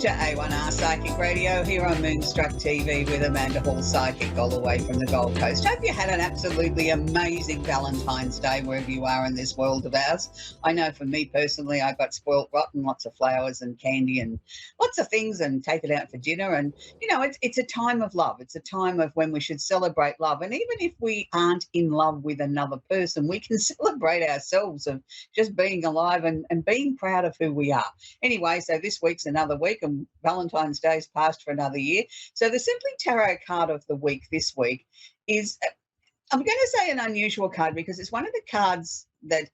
to A1R Psychic Radio here on Moonstruck TV with Amanda Hall Psychic all the way from the Gold Coast. Hope you had an absolutely amazing Valentine's Day wherever you are in this world of ours. I know for me personally, I got spoilt rotten, lots of flowers and candy and lots of things and taken out for dinner. And, you know, it's a time of love. It's a time of when we should celebrate love. And even if we aren't in love with another person, we can celebrate ourselves of just being alive and being proud of who we are. Anyway, so this week's another week and Valentine's Day's passed for another year. So the Simply Tarot card of the week this week is, I'm going to say an unusual card because it's one of the cards that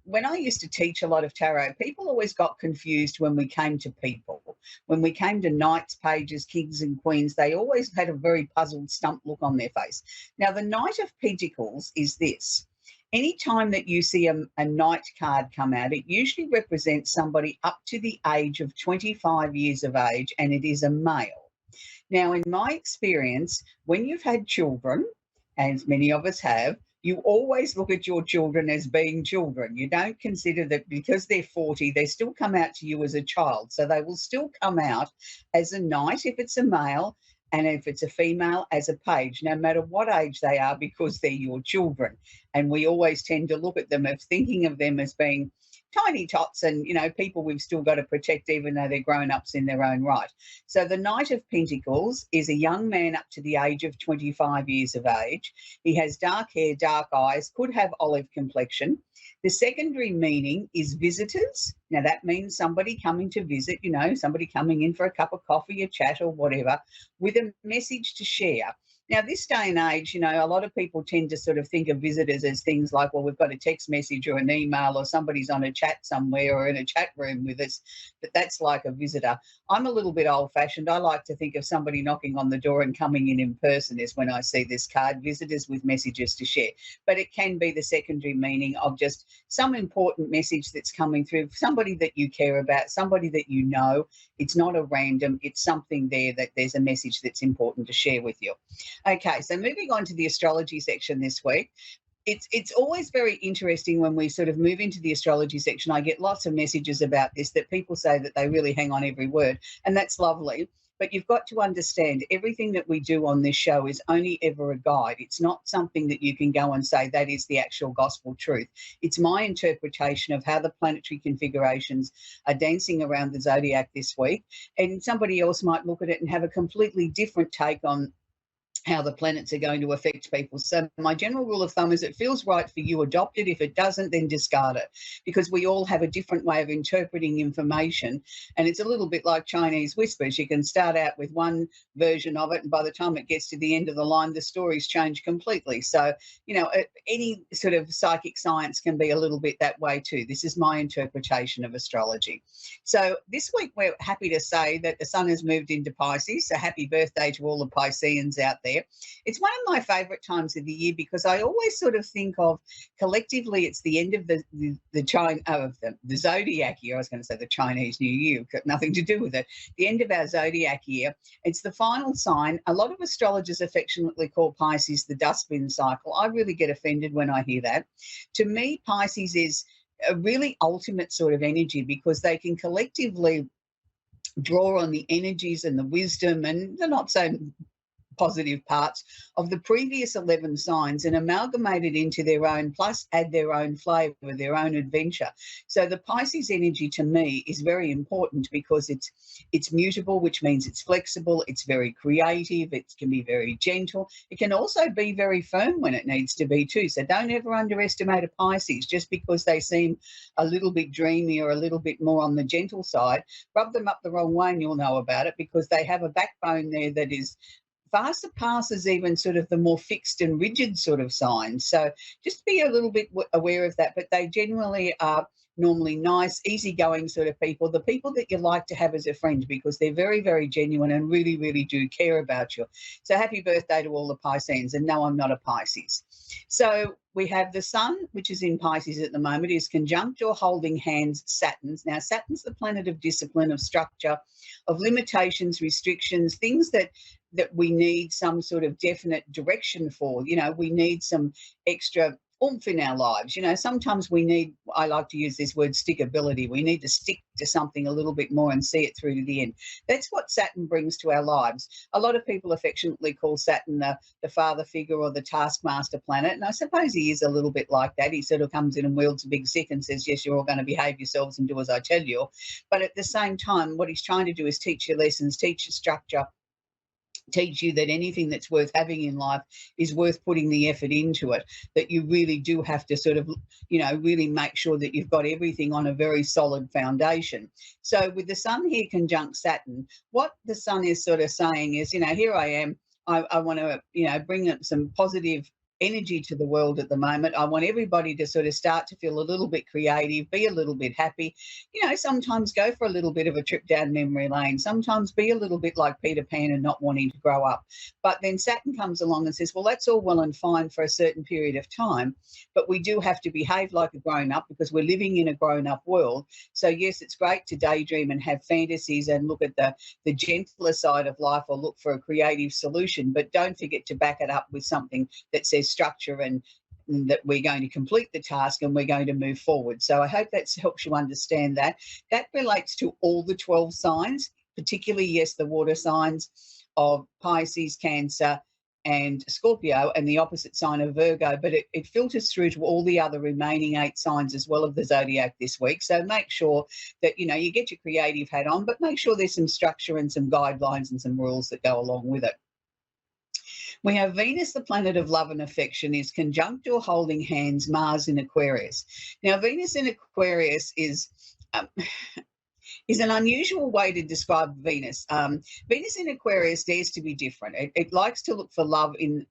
when I used to teach a lot of tarot, people always got confused when we came to people. When we came to knights, pages, kings and queens, they always had a very puzzled, stumped look on their face. Now, the Knight of Pentacles is this. Anytime that you see a knight card come out, it usually represents somebody up to the age of 25 years of age, and it is a male. Now, in my experience, when you've had children, as many of us have, you always look at your children as being children. You don't consider that because they're 40, they still come out to you as a child. So they will still come out as a knight if it's a male, and if it's a female, as a page, no matter what age they are, because they're your children. And we always tend to look at them as thinking of them as being tiny tots and, you know, people we've still got to protect even though they're grown-ups in their own right. So the Knight of Pentacles is a young man up to the age of 25 years of age. He has dark hair, dark eyes, could have olive complexion. The secondary meaning is visitors. Now, that means somebody coming to visit, you know, somebody coming in for a cup of coffee, a chat or whatever, with a message to share. Now, this day and age, you know, a lot of people tend to sort of think of visitors as things like, well, we've got a text message or an email or somebody's on a chat somewhere or in a chat room with us, but that's like a visitor. I'm a little bit old-fashioned. I like to think of somebody knocking on the door and coming in person is when I see this card, visitors with messages to share. But it can be the secondary meaning of just some important message that's coming through, somebody that you care about, somebody that you know. It's not a random, it's something there that there's a message that's important to share with you. Okay, so moving on to the astrology section this week. It's always very interesting when we sort of move into the astrology section. I get lots of messages about this, that people say that they really hang on every word, and that's lovely. But you've got to understand everything that we do on this show is only ever a guide. It's not something that you can go and say that is the actual gospel truth. It's my interpretation of how the planetary configurations are dancing around the zodiac this week. And somebody else might look at it and have a completely different take on how the planets are going to affect people. So my general rule of thumb is it feels right for you, adopt it. If it doesn't, then discard it, because we all have a different way of interpreting information. And it's a little bit like Chinese whispers. You can start out with one version of it, and by the time it gets to the end of the line, the stories change completely. So, you know, any sort of psychic science can be a little bit that way too. This is my interpretation of astrology. So this week we're happy to say that the sun has moved into Pisces. So happy birthday to all the Pisceans out there. It's one of my favourite times of the year because I always sort of think of collectively it's the end of the zodiac year. I was going to say the Chinese New Year, got nothing to do with it. The end of our zodiac year. It's the final sign. A lot of astrologers affectionately call Pisces the dustbin cycle. I really get offended when I hear that. To me, Pisces is a really ultimate sort of energy because they can collectively draw on the energies and the wisdom and the not so positive parts of the previous 11 signs and amalgamate it into their own, plus add their own flavour, their own adventure. So the Pisces energy to me is very important because it's mutable, which means it's flexible, it's very creative, it can be very gentle. It can also be very firm when it needs to be too. So don't ever underestimate a Pisces just because they seem a little bit dreamy or a little bit more on the gentle side. Rub them up the wrong way and you'll know about it, because they have a backbone there that is far surpasses even sort of the more fixed and rigid sort of signs. So just be a little bit aware of that. But they generally are normally nice, easygoing sort of people, the people that you like to have as a friend because they're very, very genuine and really, really do care about you. So happy birthday to all the Pisceans. And no, I'm not a Pisces. So we have the sun, which is in Pisces at the moment, is conjunct or holding hands Saturn's. Now, Saturn's the planet of discipline, of structure, of limitations, restrictions, things that we need some sort of definite direction for. You know, we need some extra oomph in our lives. Sometimes we need, I like to use this word, stickability. We need to stick to something a little bit more and see it through to the end. That's what Saturn brings to our lives. A lot of people affectionately call Saturn the father figure or the taskmaster planet, and I suppose he is a little bit like that. He sort of comes in and wields a big stick and says, yes, you're all going to behave yourselves and do as I tell you. But at the same time, what he's trying to do is teach you lessons, teach you structure, teach you that anything that's worth having in life is worth putting the effort into it, that you really do have to sort of, really make sure that you've got everything on a very solid foundation. So with the Sun here conjunct Saturn, what the Sun is sort of saying is, here I am. I want to, bring up some positive energy to the world at the moment. I want everybody to sort of start to feel a little bit creative, be a little bit happy. Sometimes go for a little bit of a trip down memory lane. Sometimes be a little bit like Peter Pan and not wanting to grow up. But then Saturn comes along and says, well, that's all well and fine for a certain period of time, but we do have to behave like a grown-up because we're living in a grown-up world. So yes, it's great to daydream and have fantasies and look at the gentler side of life or look for a creative solution, but don't forget to back it up with something that says structure and that we're going to complete the task and we're going to move forward. So I hope that helps you understand that. That relates to all the 12 signs, particularly, yes, the water signs of Pisces, Cancer, and Scorpio, and the opposite sign of Virgo, but it filters through to all the other remaining 8 signs as well of the zodiac this week. So make sure that, you get your creative hat on, but make sure there's some structure and some guidelines and some rules that go along with it. We have Venus, the planet of love and affection, is conjunct or holding hands Mars in Aquarius. Now, Venus in Aquarius is an unusual way to describe Venus. Venus in Aquarius dares to be different. It likes to look for love in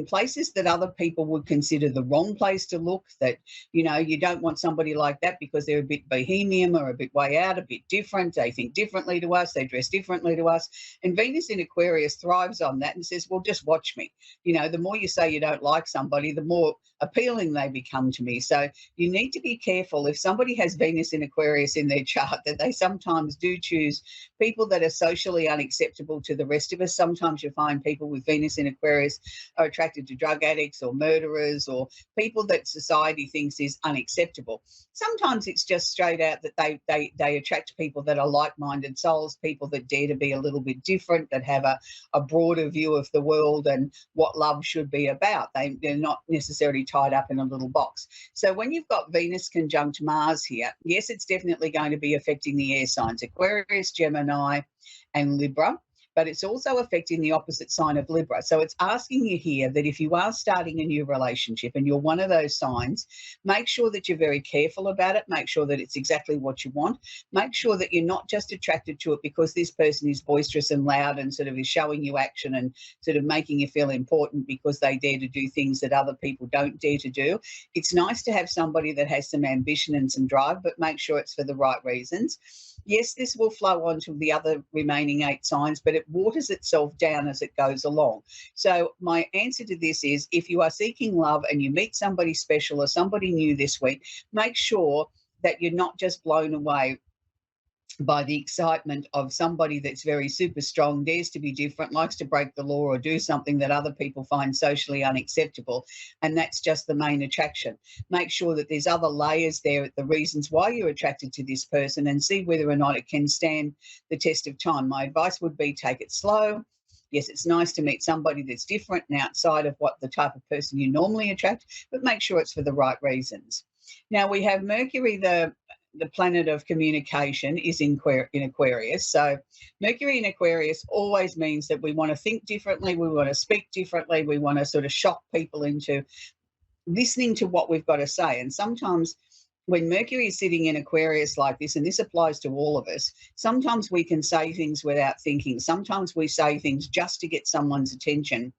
places that other people would consider the wrong place to look, that, you don't want somebody like that because they're a bit bohemian or a bit way out, a bit different. They think differently to us. They dress differently to us. And Venus in Aquarius thrives on that and says, well, just watch me. The more you say you don't like somebody, the more appealing they become to me. So you need to be careful if somebody has Venus in Aquarius in their chart, that they sometimes do choose people that are socially unacceptable to the rest of us. Sometimes you find people with Venus in Aquarius are attracted to drug addicts or murderers or people that society thinks is unacceptable. Sometimes it's just straight out that they attract people that are like-minded souls, people that dare to be a little bit different, that have a broader view of the world and what love should be about. They're not necessarily tied up in a little box. So when you've got Venus conjunct Mars here, yes, it's definitely going to be affecting the air signs, Aquarius, Gemini, and Libra. But it's also affecting the opposite sign of Libra. So it's asking you here that if you are starting a new relationship and you're one of those signs, make sure that you're very careful about it. Make sure that it's exactly what you want. Make sure that you're not just attracted to it because this person is boisterous and loud and sort of is showing you action and sort of making you feel important because they dare to do things that other people don't dare to do. It's nice to have somebody that has some ambition and some drive, but make sure it's for the right reasons. Yes, this will flow on to the other remaining 8 signs, but it waters itself down as it goes along. So my answer to this is, if you are seeking love and you meet somebody special or somebody new this week, make sure that you're not just blown away by the excitement of somebody that's very super strong, dares to be different, likes to break the law or do something that other people find socially unacceptable, and that's just the main attraction. Make sure that there's other layers there at the reasons why you're attracted to this person and see whether or not it can stand the test of time. My advice would be take it slow. Yes, it's nice to meet somebody that's different and outside of what the type of person you normally attract, but make sure it's for the right reasons. Now we have Mercury, the planet of communication, is in Aquarius. So Mercury in Aquarius always means that we want to think differently, we want to speak differently, we want to sort of shock people into listening to what we've got to say. And sometimes when Mercury is sitting in Aquarius like this, and this applies to all of us, sometimes we can say things without thinking. Sometimes we say things just to get someone's attention,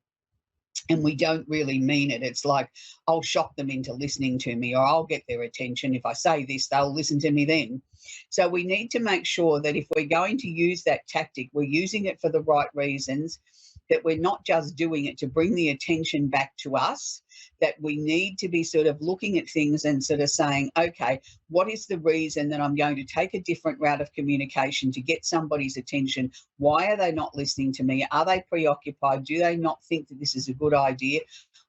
and we don't really mean it. It's like, I'll shock them into listening to me, or I'll get their attention. If I say this, they'll listen to me then. So we need to make sure that if we're going to use that tactic, we're using it for the right reasons, that we're not just doing it to bring the attention back to us, that we need to be sort of looking at things and sort of saying, okay, what is the reason that I'm going to take a different route of communication to get somebody's attention? Why are they not listening to me? Are they preoccupied? Do they not think that this is a good idea?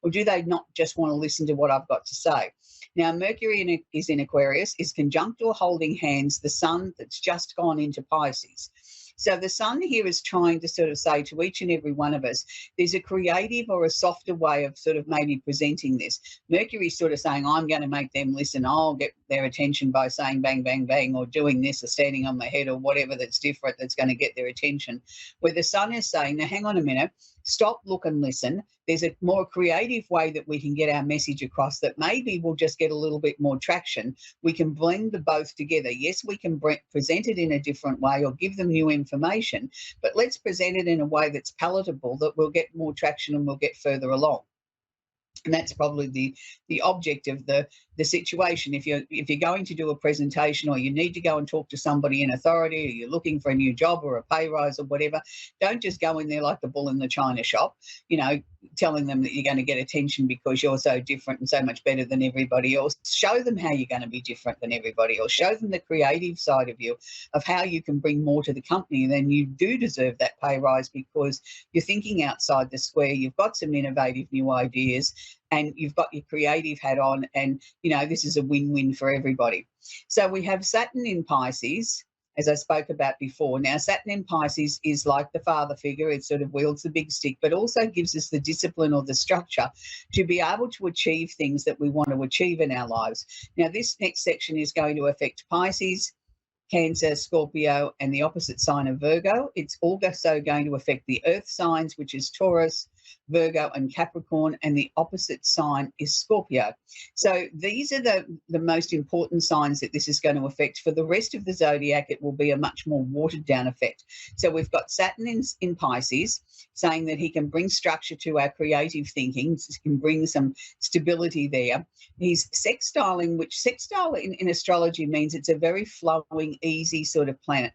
or do they not just want to listen to what I've got to say? Now, Mercury is in Aquarius, is conjunct or holding hands the sun that's just gone into Pisces. So the sun here is trying to sort of say to each and every one of us, there's a creative or a softer way of sort of maybe presenting this. Mercury's sort of saying, I'm going to make them listen. I'll get their attention by saying bang, bang, bang, or doing this or standing on my head or whatever that's different that's going to get their attention. Where the sun is saying, now hang on a minute, stop, look and listen. There's a more creative way that we can get our message across that maybe we'll just get a little bit more traction. We can blend the both together. Yes, we can present it in a different way or give them new information, but let's present it in a way that's palatable, that we'll get more traction and we'll get further along. And that's probably the object of the situation. If you're going to do a presentation, or you need to go and talk to somebody in authority, or you're looking for a new job or a pay rise or whatever, don't just go in there like the bull in the china shop, telling them that you're going to get attention because you're so different and so much better than everybody else. Show them how you're going to be different than everybody else. Show them the creative side of you, of how you can bring more to the company. And then you do deserve that pay rise because you're thinking outside the square. You've got some innovative new ideas, and you've got your creative hat on, and, this is a win-win for everybody. So we have Saturn in Pisces, as I spoke about before. Now, Saturn in Pisces is like the father figure. It sort of wields the big stick, but also gives us the discipline or the structure to be able to achieve things that we want to achieve in our lives. Now, this next section is going to affect Pisces, Cancer, Scorpio, and the opposite sign of Virgo. It's also going to affect the earth signs, which is Taurus, Virgo, and Capricorn, and the opposite sign is Scorpio. So these are the most important signs that this is going to affect. For the rest of the zodiac, it will be a much more watered down effect. So we've got Saturn in Pisces, saying that he can bring structure to our creative thinking, can bring some stability there. He's sextiling, which sextile in astrology means it's a very flowing, easy sort of planet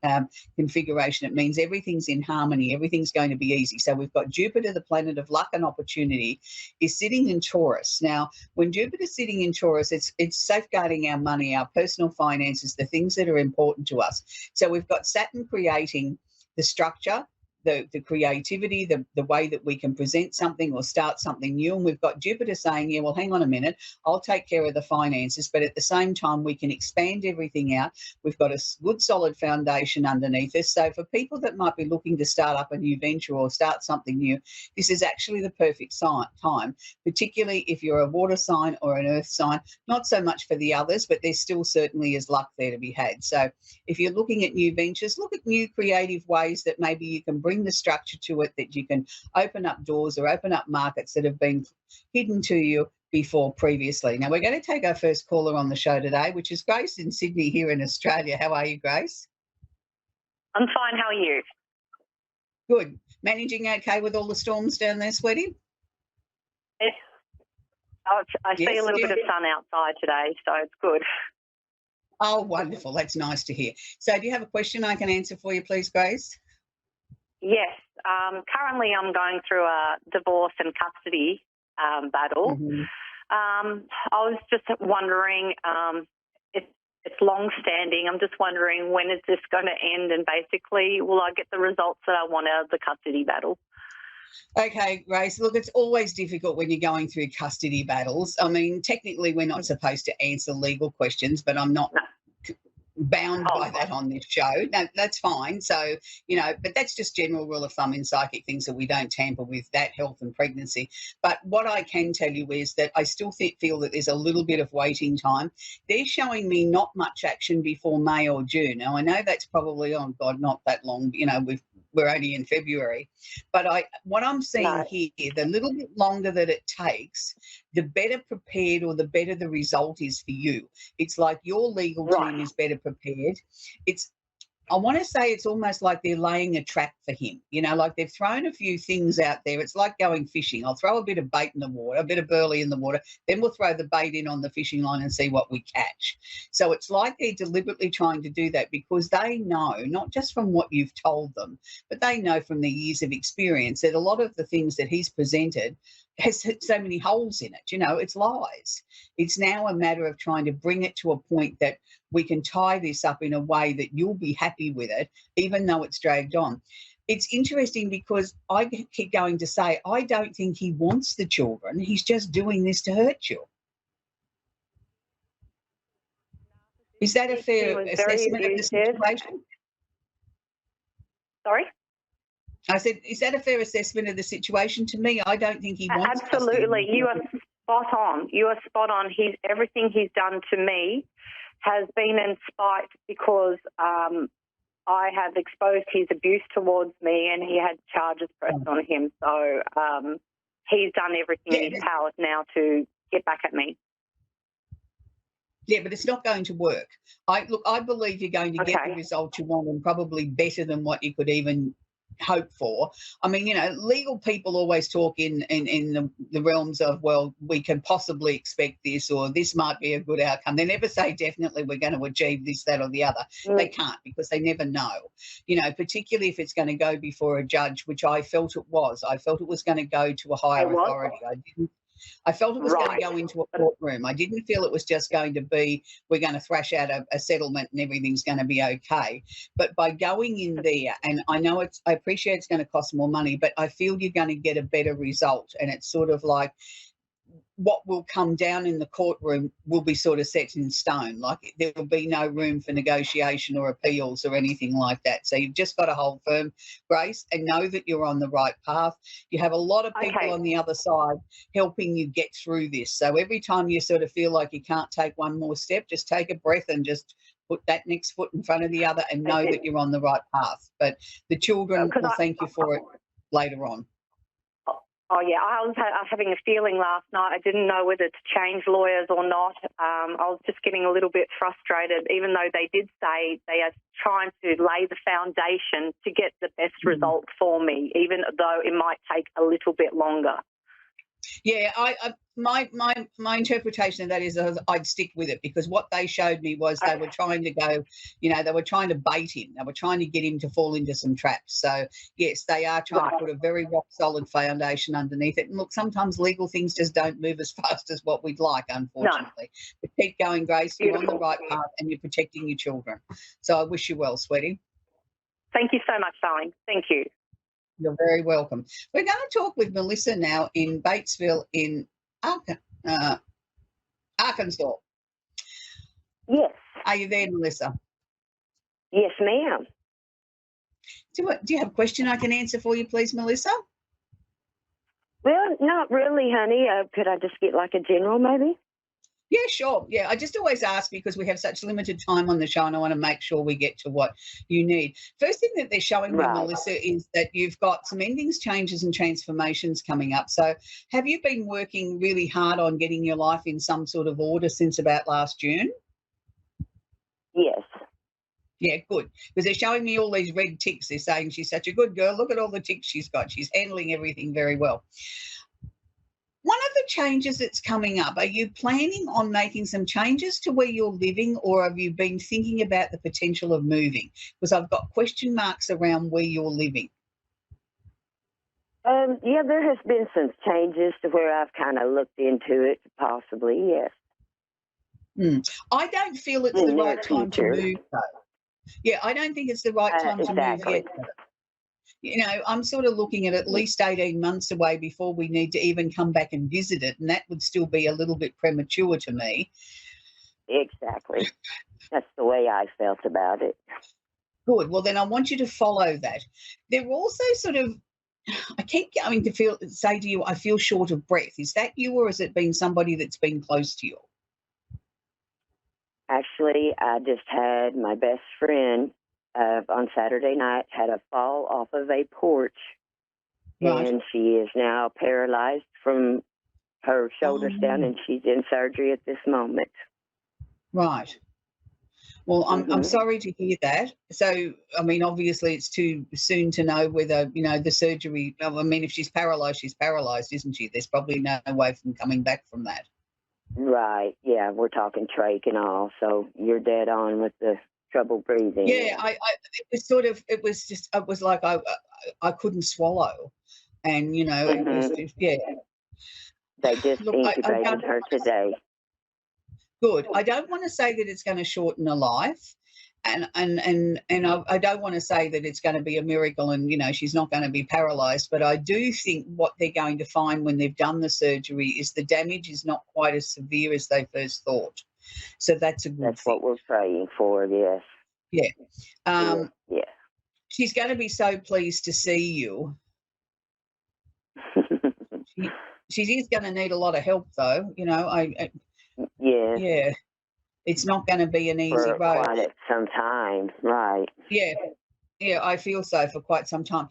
configuration. It means everything's in harmony, everything's going to be easy. So we've got Jupiter, the planet of luck and opportunity, is sitting in Taurus. Now, when Jupiter's sitting in Taurus, it's safeguarding our money, our personal finances, the things that are important to us. So we've got Saturn creating the structure, the creativity, the way that we can present something or start something new. And we've got Jupiter saying, yeah, well, hang on a minute, I'll take care of the finances, but at the same time, we can expand everything out. We've got a good, solid foundation underneath us. So for people that might be looking to start up a new venture or start something new, this is actually the perfect time, particularly if you're a water sign or an earth sign. Not so much for the others, but there still certainly is luck there to be had. So if you're looking at new ventures, look at new creative ways that maybe you can bring the structure to it, that you can open up doors or open up markets that have been hidden to you before previously. Now, we're going to take our first caller on the show today, which is Grace in Sydney here in Australia. How are you, Grace? I'm fine. How are you? Good. Managing okay with all the storms down there, sweetie? Yes. I see a little bit of sun outside today, so it's good. Oh, wonderful. That's nice to hear. So do you have a question I can answer for you, please, Grace? Yes. Currently I'm going through a divorce and custody battle. Mm-hmm. I was just wondering, it's long-standing. I'm just wondering, when is this going to end, and basically will I get the results that I want out of the custody battle? Okay, Grace, look, it's always difficult when you're going through custody battles. I mean, technically we're not supposed to answer legal questions, but I'm not bound by that on this show. No, that's fine. So, but that's just general rule of thumb in psychic things, that we don't tamper with that, health and pregnancy. But what I can tell you is that I still feel that there's a little bit of waiting time. They're showing me not much action before May or June. Now, I know that's probably, oh God, not that long. We're only in February. But what I'm seeing here, the little bit longer that it takes, the better prepared or the better the result is for you. It's like your legal team is better prepared. I want to say it's almost like they're laying a trap for him, like they've thrown a few things out there. It's like going fishing. I'll throw a bit of bait in the water, a bit of burley in the water, then we'll throw the bait in on the fishing line and see what we catch. So it's like they're deliberately trying to do that because they know, not just from what you've told them, but they know from their years of experience that a lot of the things that he's presented has so many holes in it. It's lies. It's now a matter of trying to bring it to a point that we can tie this up in a way that you'll be happy with it, even though it's dragged on. it's interesting because I keep going to say, I don't think he wants the children. He's just doing this to hurt you. Is that a He fair was very assessment of the abusive. situation? Sorry? I said, is that a fair assessment of the situation? To me, I don't think he wants Absolutely. custody. You are spot on. You are spot on. Everything he's done to me has been in spite because I have exposed his abuse towards me and he had charges pressed on him. So he's done everything in his powers now to get back at me. Yeah, but it's not going to work. I believe you're going to get the result you want, and probably better than what you could even hope for. I mean, you know, legal people always talk in the realms of, well, we can possibly expect this, or this might be a good outcome. They never say definitely we're going to achieve this, that, or the other. They can't, because they never know. You know, particularly if it's going to go before a judge, which I felt it was. I felt it was going to go to a higher authority. I felt it was going to go into a courtroom. I didn't feel it was just going to be, we're going to thrash out a settlement and everything's going to be okay. But by going in there, and I know I appreciate it's going to cost more money, but I feel you're going to get a better result. And it's sort of like, what will come down in the courtroom will be sort of set in stone. Like, there will be no room for negotiation or appeals or anything like that. So you've just got to hold firm, Grace, and know that you're on the right path. You have a lot of people on the other side helping you get through this. So every time you sort of feel like you can't take one more step, just take a breath and just put that next foot in front of the other and know that you're on the right path. But the children will thank you for it later on. Oh, yeah, I was having a feeling last night. I didn't know whether to change lawyers or not. I was just getting a little bit frustrated, even though they did say they are trying to lay the foundation to get the best result for me, even though it might take a little bit longer. Yeah, my interpretation of that is I'd stick with it, because what they showed me was they were trying to go, you know, they were trying to bait him. They were trying to get him to fall into some traps. So, yes, they are trying to put a very rock-solid foundation underneath it. And, look, sometimes legal things just don't move as fast as what we'd like, unfortunately. No. But keep going, Grace. You're on the right path and you're protecting your children. So I wish you well, sweetie. Thank you so much, darling. Thank you. You're very welcome. We're going to talk with Melissa now in Batesville in Arkansas. Yes. Are you there, Melissa? Yes, ma'am. Do you have a question I can answer for you, please, Melissa? Well, not really, honey. Could I just get like a general, maybe? Yeah, sure. Yeah, I just always ask because we have such limited time on the show and I want to make sure we get to what you need. First thing that they're showing me, Melissa, is that you've got some endings, changes and transformations coming up. So have you been working really hard on getting your life in some sort of order since about last June? Yes. Yeah, good. Because they're showing me all these red ticks. They're saying she's such a good girl. Look at all the ticks she's got. She's handling everything very well. One of the changes that's coming up, are you planning on making some changes to where you're living, or have you been thinking about the potential of moving? Because I've got question marks around where you're living. Yeah, there has been some changes to where I've kind of looked into it, possibly, yes. I don't feel it's the right time to move, though. Yeah, I don't think it's the right time to move yet. You know, I'm sort of looking at least 18 months away before we need to even come back and visit it, and that would still be a little bit premature to me. Exactly. That's the way I felt about it. Good. Well, then I want you to follow that. They're also sort of, I keep going to say to you, I feel short of breath. Is that you, or has it been somebody that's been close to you? Actually, I just had my best friend on Saturday night had a fall off of a porch, and she is now paralyzed from her shoulders down, and she's in surgery at this moment. Right. Well, I'm sorry to hear that. So, I mean, obviously it's too soon to know whether, you know, the surgery, I mean, if she's paralysed, isn't she? There's probably no way from coming back from that. Right. Yeah, we're talking trach and all, so you're dead on with the trouble breathing. Yeah, it was like I couldn't swallow, and you know, it was just, yeah. They just intubated her today. Good. I don't want to say that it's going to shorten a life, I don't want to say that it's going to be a miracle and, you know, she's not going to be paralysed, but I do think what they're going to find when they've done the surgery is the damage is not quite as severe as they first thought. So that's a good That's thing. what we're praying for, yes. Yeah. Yeah. She's going to be so pleased to see you. She is going to need a lot of help, though. You know, Yeah. yeah, it's not going to be an easy For road. quite some time, right. Yeah, I feel so for quite some time.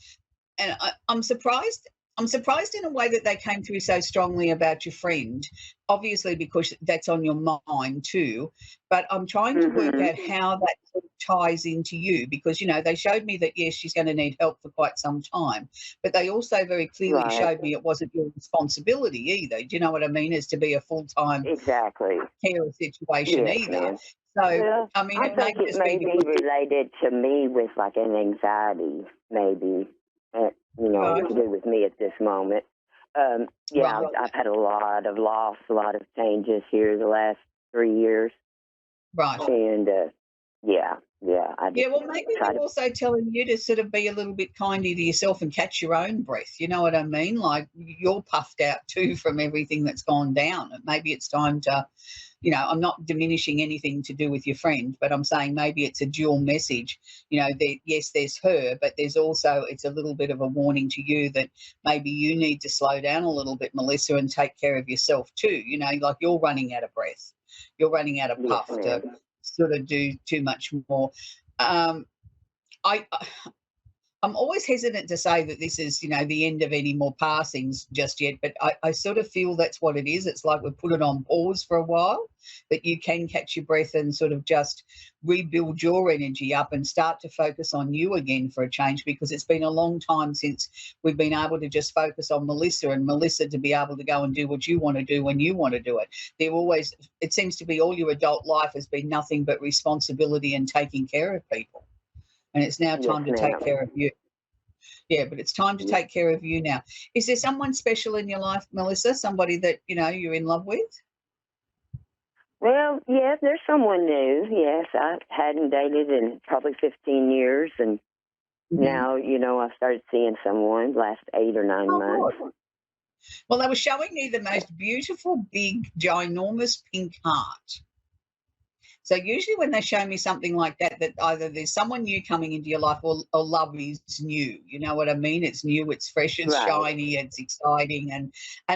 And I'm surprised in a way that they came through so strongly about your friend, obviously because that's on your mind too. But I'm trying to work out how that sort of ties into you because, you know, they showed me that, yes, she's going to need help for quite some time. But they also very clearly showed me it wasn't your responsibility either. Do you know what I mean? As to be a full-time Exactly. carer situation either. Ma'am. So, Well, I mean, I it may think just it may be be related to me with like an anxiety, maybe, you know, Right. to do with me at this moment. Yeah, Right. I've had a lot of loss, a lot of changes here the last 3 years. right. And yeah. I Yeah, just well, maybe try they're to, also telling you to sort of be a little bit kinder to yourself and catch your own breath. You know what I mean? Like you're puffed out too from everything that's gone down. Maybe it's time to, you know, I'm not diminishing anything to do with your friend, but I'm saying maybe it's a dual message. You know, that yes, there's her, but there's also, it's a little bit of a warning to you that maybe you need to slow down a little bit, Melissa, and take care of yourself too. You know, like you're running out of breath. You're running out of yes, puff to ma'am. sort of do too much more. Um, I'm always hesitant to say that this is, you know, the end of any more passings just yet, but I sort of feel that's what it is. It's like we've put it on pause for a while, that you can catch your breath and sort of just rebuild your energy up and start to focus on you again for a change, because it's been a long time since we've been able to just focus on Melissa and Melissa to be able to go and do what you want to do when you want to do it. It seems to be all your adult life has been nothing but responsibility and taking care of people. And it's now time to Yes, take ma'am. care of you. Yeah, but it's time to take care of you now. Is there someone special in your life, Melissa? Somebody that, you know, you're in love with? Well, yes, there's someone new. Yes, I hadn't dated in probably 15 years, and now, you know, I've started seeing someone last 8 or 9 months. Good. Well, they were showing me the most beautiful, big, ginormous pink heart. So usually when they show me something like that, that either there's someone new coming into your life or love is new. You know what I mean? It's new, it's fresh, it's Right. shiny, it's exciting. And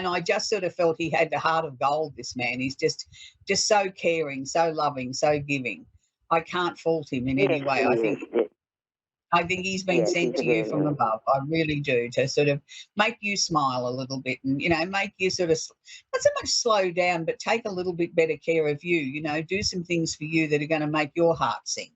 I just sort of felt he had the heart of gold, this man. He's just so caring, so loving, so giving. I can't fault him in any Yes, way. he I is. think he's been Yes, sent he's to you very from nice. above. I really do, to sort of make you smile a little bit and, you know, make you sort of not so much slow down, but take a little bit better care of you, you know, do some things for you that are going to make your heart sing.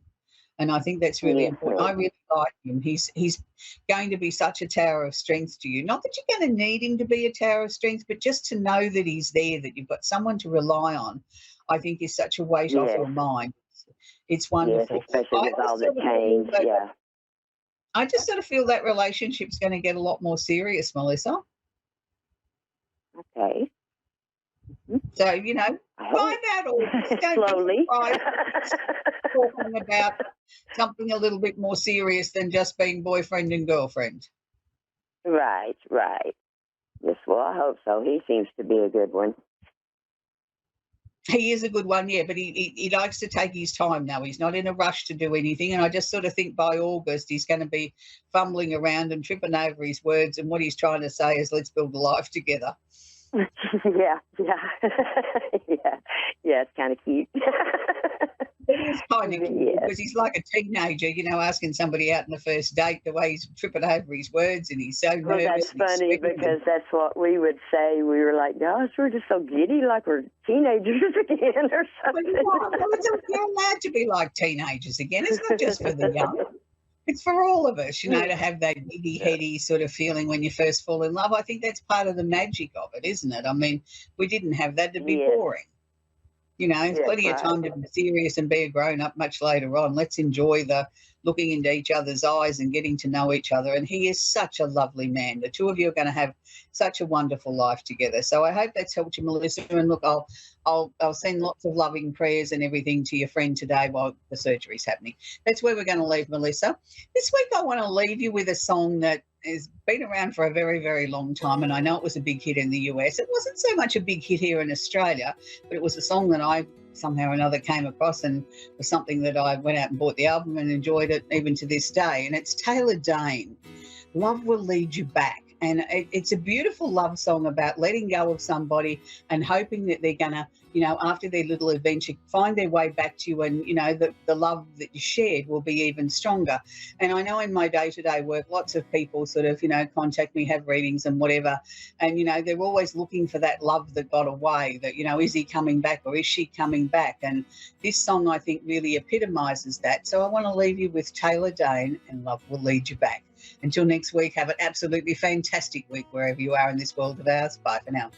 And I think that's really Yes, important. I ma'am. really like him. He's going to be such a tower of strength to you. Not that you're going to need him to be a tower of strength, but just to know that he's there, that you've got someone to rely on, I think is such a weight off Yes, your mind. It's yes, wonderful. especially with all the change. Yeah. I just sort of feel that relationship's going to get a lot more serious, Melissa. Okay. So, you know, I hope. find out all this. Don't Slowly. be surprised talking about something a little bit more serious than just being boyfriend and girlfriend. Right. Yes, well, I hope so. He seems to be a good one. He is a good one, yeah, but he likes to take his time now. He's not in a rush to do anything. And I just sort of think by August he's going to be fumbling around and tripping over his words. And what he's trying to say is, let's build a life together. yeah. Yeah, it's kind of cute. It is kind of cute Yeah. because he's like a teenager, you know, asking somebody out on the first date, the way he's tripping over his words and he's so nervous. Well, that's and he's funny sweating. because that's what we would say. We were like, gosh, we're just so giddy, like we're teenagers again or Well, something. you're allowed to be like teenagers again. It's not just for the young. It's for all of us, you know, to have that giddy, heady sort of feeling when you first fall in love. I think that's part of the magic of it, isn't it? I mean, we didn't have that. It'd be Yes. boring. You know, it's Yes, plenty of right. time to be serious and be a grown-up much later on. Let's enjoy the looking into each other's eyes and getting to know each other. And he is such a lovely man. The two of you are going to have such a wonderful life together. So I hope that's helped you, Melissa. And look, I'll send lots of loving prayers and everything to your friend today while the surgery's happening. That's where we're going to leave Melissa. This week I want to leave you with a song that has been around for a very, very long time, and I know it was a big hit in the US. It wasn't so much a big hit here in Australia, but it was a song that I somehow or another came across and was something that I went out and bought the album and enjoyed it even to this day. And it's Taylor Dayne, Love Will Lead You Back. And it's a beautiful love song about letting go of somebody and hoping that they're going to, you know, after their little adventure, find their way back to you, and, you know, the love that you shared will be even stronger. And I know in my day-to-day work, lots of people sort of, you know, contact me, have readings and whatever. And, you know, they're always looking for that love that got away, that, you know, is he coming back or is she coming back? And this song, I think, really epitomises that. So I want to leave you with Taylor Dayne and Love Will Lead You Back. Until next week, have an absolutely fantastic week wherever you are in this world of ours. Bye for now.